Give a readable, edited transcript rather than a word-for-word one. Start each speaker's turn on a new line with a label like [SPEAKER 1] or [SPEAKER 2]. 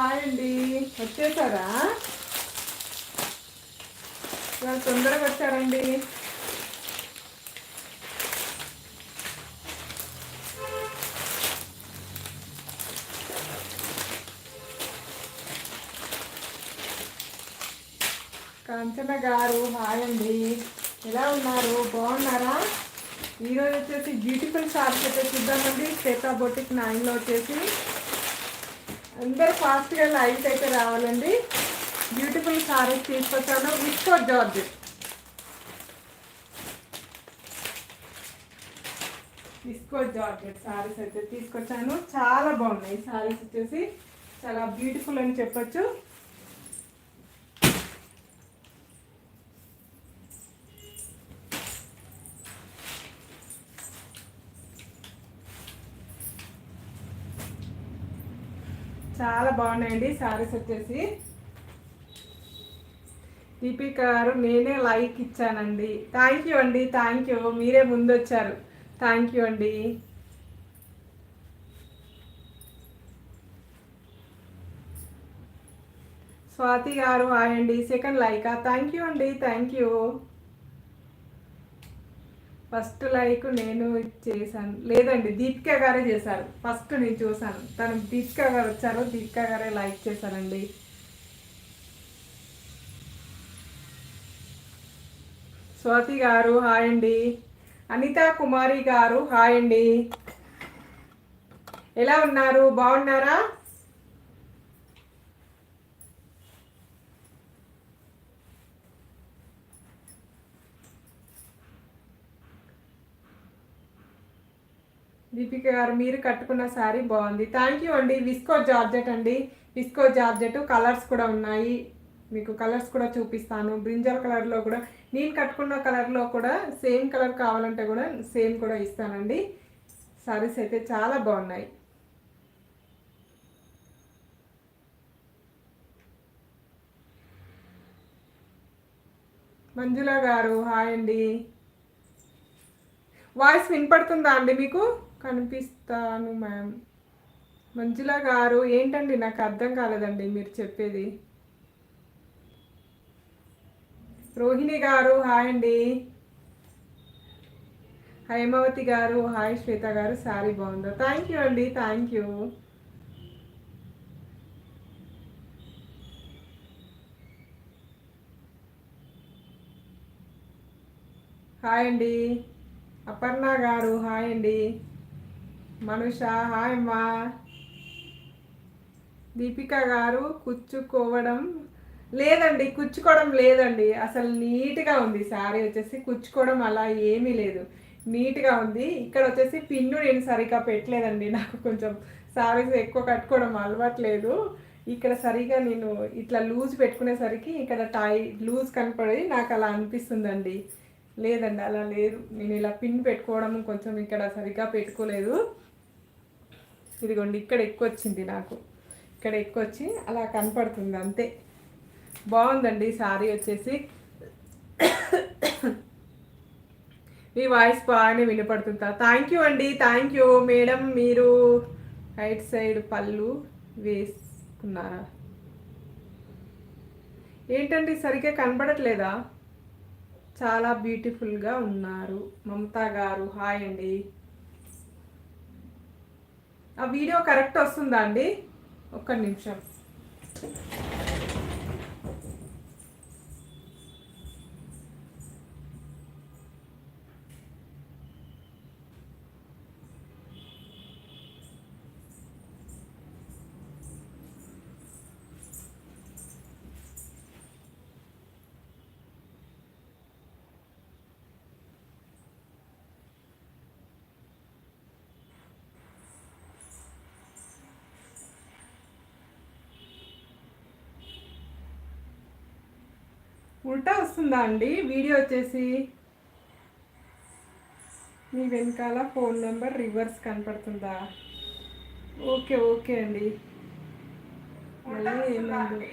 [SPEAKER 1] Hi అండి. వచ్చేసారా? చాలా తొందరగా వచ్చారండి. కాంచన గారు హాయ్ అండి. ఎలా ఉన్నారు? బాగున్నారా? ఈరోజు వచ్చేసి బ్యూటిఫుల్ సారీస్ అయితే చూద్దామండి. శ్వేతా బొటిక్ 9లో వచ్చేసి అందరూ ఫాస్ట్గా లైవ్ అయితే రావాలండి. బ్యూటిఫుల్ సారీస్ తీసుకొచ్చాను. విస్కో జార్జెట్ సారీస్ అయితే తీసుకొచ్చాను. చాలా బాగున్నాయి సారీస్ వచ్చేసి, చాలా బ్యూటిఫుల్ అని చెప్పొచ్చు. చాలా బాగున్నాయండి సారీస్ వచ్చేసి. దీపిక గారు నేనే లైక్ ఇచ్చానండి. థ్యాంక్ యూ అండి, థ్యాంక్ యూ. మీరే ముందు వచ్చారు, థ్యాంక్ యూ అండి. స్వాతి గారు హాయ్ అండి. సెకండ్ లైకా? థ్యాంక్ యూ అండి, థ్యాంక్ యూ. ఫస్ట్ లైక్ నేను చేశాను లేదండి, దీపిక గారే చేశారు. ఫస్ట్ నేను చూసాను, తను దీపిక గారు వచ్చారు, దీపిక గారే లైక్ చేశారండి. స్వాతి గారు హాయ్ అండి. అనితా కుమారి గారు హాయ్ అండి. ఎలా ఉన్నారు? బాగున్నారా? దీపిక గారు మీరు కట్టుకున్న శారీ బాగుంది, థ్యాంక్ యూ అండి. విస్కో జార్జెట్ అండి, విస్కో జార్జెట్. కలర్స్ కూడా ఉన్నాయి, మీకు కలర్స్ కూడా చూపిస్తాను. బ్రింజల్ కలర్లో కూడా, నేను కట్టుకున్న కలర్లో కూడా సేమ్ కలర్ కావాలంటే కూడా సేమ్ కూడా ఇస్తానండి. శారీస్ అయితే చాలా బాగున్నాయి. మంజుల గారు హాయ్ అండి. వాయిస్ వినపడుతుందా అండి మీకు? కనిపిస్తాను మ్యామ్. మంజుల గారు ఏంటండి నాకు అర్థం కాలేదండి మీరు చెప్పేది. రోహిణి గారు హాయ్ అండి. హైమావతి గారు హాయ్. శ్వేత గారు శారీ బాగుందా? థ్యాంక్ యూ అండి, థ్యాంక్ యూ. హాయ్ అండి. అపర్ణ గారు హాయ్ అండి. మనుష హాయ్ అమ్మా. దీపిక గారు కుచ్చుకోవడం లేదండి, కుచ్చుకోవడం లేదండి, అసలు నీట్గా ఉంది శారీ వచ్చేసి. కుచ్చుకోవడం అలా ఏమీ లేదు, నీట్గా ఉంది. ఇక్కడ వచ్చేసి పిన్ను నేను సరిగ్గా పెట్టలేదండి, నాకు కొంచెం శారీస్ ఎక్కువ కట్టుకోవడం అలవాట్లేదు. ఇక్కడ సరిగా నేను ఇట్లా లూజ్ పెట్టుకునేసరికి ఇక్కడ లూజ్ కనపడి నాకు అలా అనిపిస్తుందండి. లేదండి అలా లేదు, నేను ఇలా పిన్ పెట్టుకోవడం కొంచెం ఇక్కడ సరిగ్గా పెట్టుకోలేదు. ఇదిగోండి ఇక్కడ ఎక్కువ వచ్చింది, నాకు ఇక్కడ ఎక్కువ వచ్చి అలా కనపడుతుంది అంతే. బాగుందండి శారీ వచ్చేసి. మీ వాయిస్ బాగానే వినపడుతుందా? థ్యాంక్ యూ అండి, థ్యాంక్ యూ మేడం. మీరు రైట్ సైడ్ పళ్ళు వేసుకున్నారా? ఏంటండి సరిగ్గా కనపడట్లేదా? చాలా బ్యూటిఫుల్గా ఉన్నారు. మమతా గారు హాయ్ అండి. ఆ వీడియో కరెక్ట్ వస్తుందా అండి? ఒక్క నిమిషం. ఉల్టా వస్తుందా అండి వీడియో వచ్చేసి? మీ వెనకాల ఫోన్ నెంబర్ రివర్స్ కనపడుతుందా? ఓకే ఓకే అండి. మళ్ళీ ఏమైందో